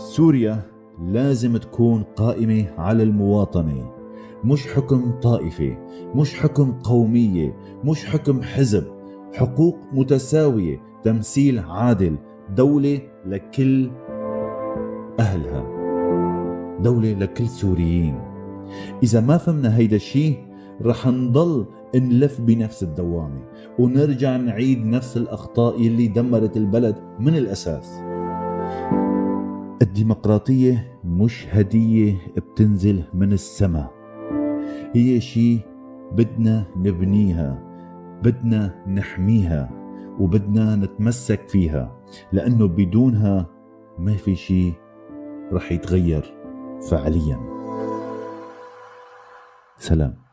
سوريا لازم تكون قائمة على المواطنة، مش حكم طائفة، مش حكم قومية، مش حكم حزب. حقوق متساوية، تمثيل عادل، دولة لكل أهلها، دولة لكل سوريين. إذا ما فهمنا هيدا الشيء رح نضل نلف بنفس الدوامة ونرجع نعيد نفس الأخطاء اللي دمرت البلد من الأساس. الديمقراطية مش هدية بتنزل من السماء، هي شيء بدنا نبنيها، بدنا نحميها، وبدنا نتمسك فيها، لأنه بدونها ما في شيء رح يتغير فعليا. سلام.